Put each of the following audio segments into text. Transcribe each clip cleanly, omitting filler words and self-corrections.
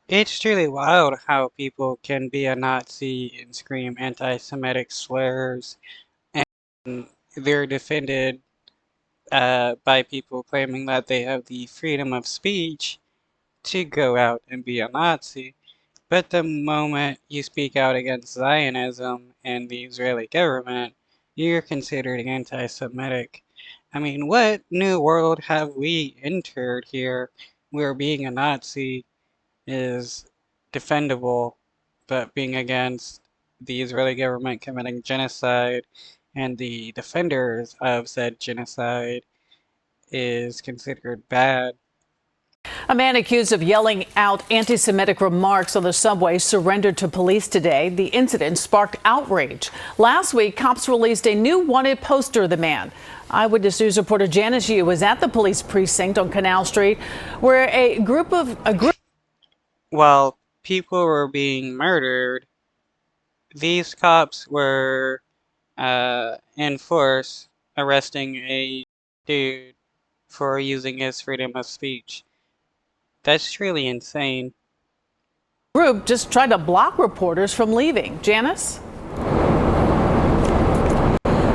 It's truly wild how people can be a Nazi and scream anti-Semitic slurs, and they're defended by people claiming that they have the freedom of speech to go out and be a Nazi. But the moment you speak out against Zionism and the Israeli government, you're considered anti-Semitic. I mean, what new world have we entered here where being a Nazi is defendable, but being against the Israeli government committing genocide and the defenders of said genocide is considered bad? A man accused of yelling out anti-Semitic remarks on the subway surrendered to police today. The incident sparked outrage. Last week, cops released a new wanted poster of the man. Eyewitness News reporter Janice Yu was at the police precinct on Canal Street, where a group While people were being murdered, these cops were in force arresting a dude for using his freedom of speech. That's truly insane. group just tried to block reporters from leaving. Janice?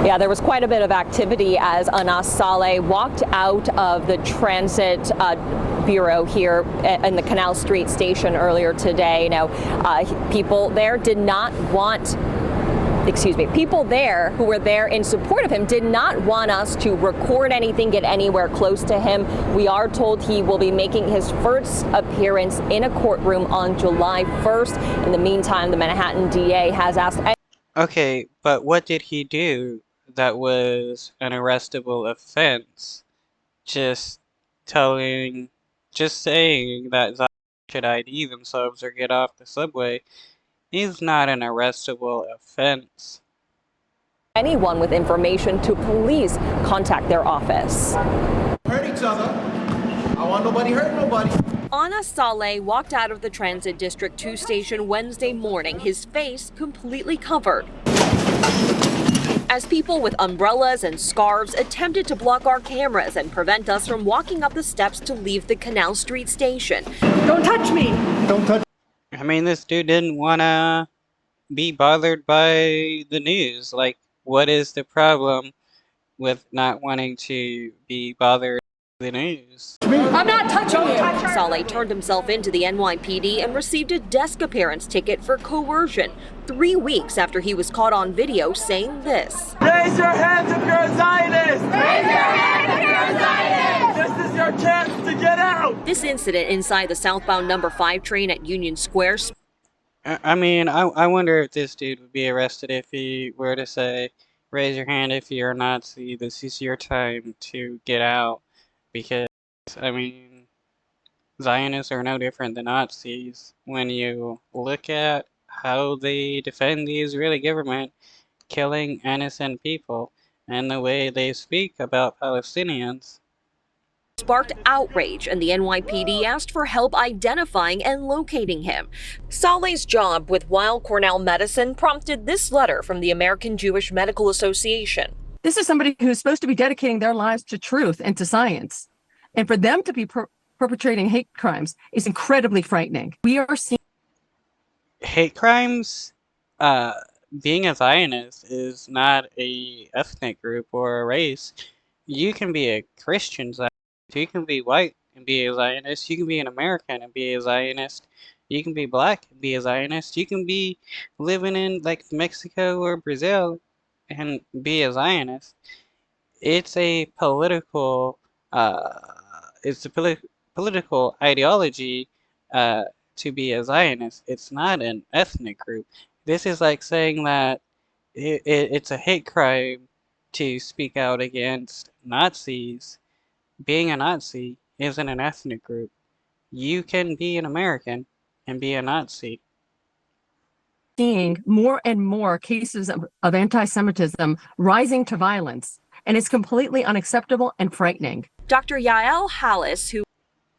Yeah, there was quite a bit of activity as Anas Saleh walked out of the transit bureau here in the Canal Street station earlier today. Now, people there did not want people there who were there in support of him did not want us to record anything, get anywhere close to him. We are told he will be making his first appearance in a courtroom on July 1st. In the meantime, the Manhattan DA has asked... Okay, but what did he do that was an arrestable offense? Just saying that Zion should ID themselves or get off the subway is not an arrestable offense. Anyone with information to please contact their office. Hurt each other. I want nobody hurt nobody. Anas Saleh walked out of the Transit District 2 station Wednesday morning, his face completely covered, as people with umbrellas and scarves attempted to block our cameras and prevent us from walking up the steps to leave the Canal Street station. Don't touch me! Don't touch. I mean, this dude didn't wanna be bothered by the news. Like, what is the problem with not wanting to be bothered by the news? I'm not touching you! Saleh turned himself into the NYPD and received a desk appearance ticket for coercion 3 weeks after he was caught on video saying this. Raise your hands if you're a Zionist! Raise your hands if you're a Zionist! This is your chance to get out! This incident inside the southbound number 5 train at Union Square. I mean, I wonder if this dude would be arrested if he were to say, raise your hand if you're a Nazi, this is your time to get out. Because, I mean, Zionists are no different than Nazis. When you look at how they defend the Israeli government killing innocent people and the way they speak about Palestinians, Sparked outrage, and the NYPD asked for help identifying and locating him. Saleh's job with Weill Cornell Medicine prompted this letter from the American Jewish Medical Association. This is somebody who's supposed to be dedicating their lives to truth and to science. And for them to be perpetrating hate crimes is incredibly frightening. We are seeing hate crimes, being a Zionist is not a ethnic group or a race. You can be a Christian Zionist. You can be white and be a Zionist. You can be an American and be a Zionist. You can be black and be a Zionist. You can be living in like Mexico or Brazil and be a Zionist. It's a political political ideology to be a Zionist. It's not an ethnic group. This is like saying that it's a hate crime to speak out against Nazis. Being a Nazi isn't an ethnic group. You can be an American and be a Nazi. seeing more and more cases of anti-Semitism rising to violence, and it's completely unacceptable and frightening. Dr. Yael Hallis, who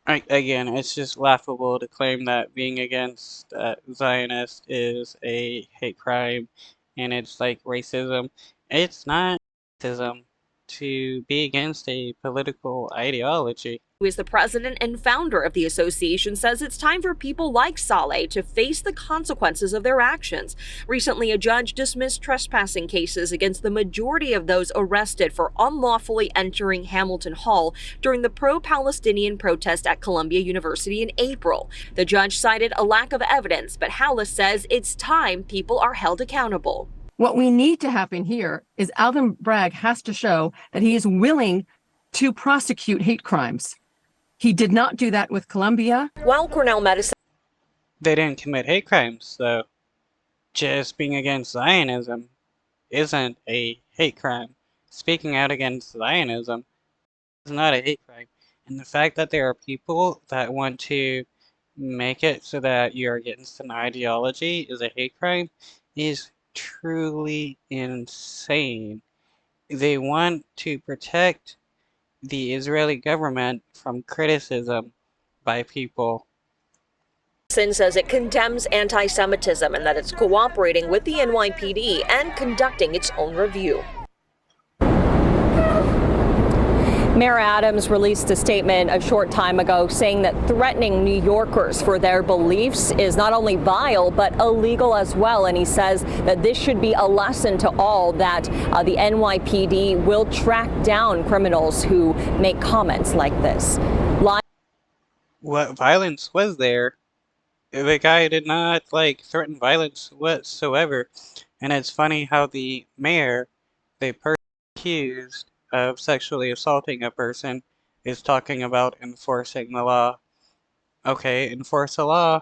Again, it's just laughable to claim that being against Zionist is a hate crime and it's like racism. It's not racism to be against a political ideology. who is the president and founder of the association, says it's time for people like Saleh to face the consequences of their actions. Recently, a judge dismissed trespassing cases against the majority of those arrested for unlawfully entering Hamilton Hall during the pro-Palestinian protest at Columbia University in April. The judge cited a lack of evidence, but Howless says it's time people are held accountable. What we need to happen here is Alvin Bragg has to show that he is willing to prosecute hate crimes. He did not do that with Columbia. While Cornell Medicine They didn't commit hate crimes, though. Just being against Zionism isn't a hate crime. Speaking out against Zionism is not a hate crime. And the fact that there are people that want to make it so that you're against an ideology is a hate crime is truly insane. They want to protect the Israeli government from criticism by people. says it condemns anti-Semitism and that it's cooperating with the NYPD and conducting its own review. Mayor Adams released a statement a short time ago saying that threatening New Yorkers for their beliefs is not only vile but illegal as well. And he says that this should be a lesson to all that the NYPD will track down criminals who make comments like this. What violence was there? The guy did not threaten violence whatsoever. And it's funny how the mayor, the person accused of sexually assaulting a person, is talking about enforcing the law. Okay, enforce the law.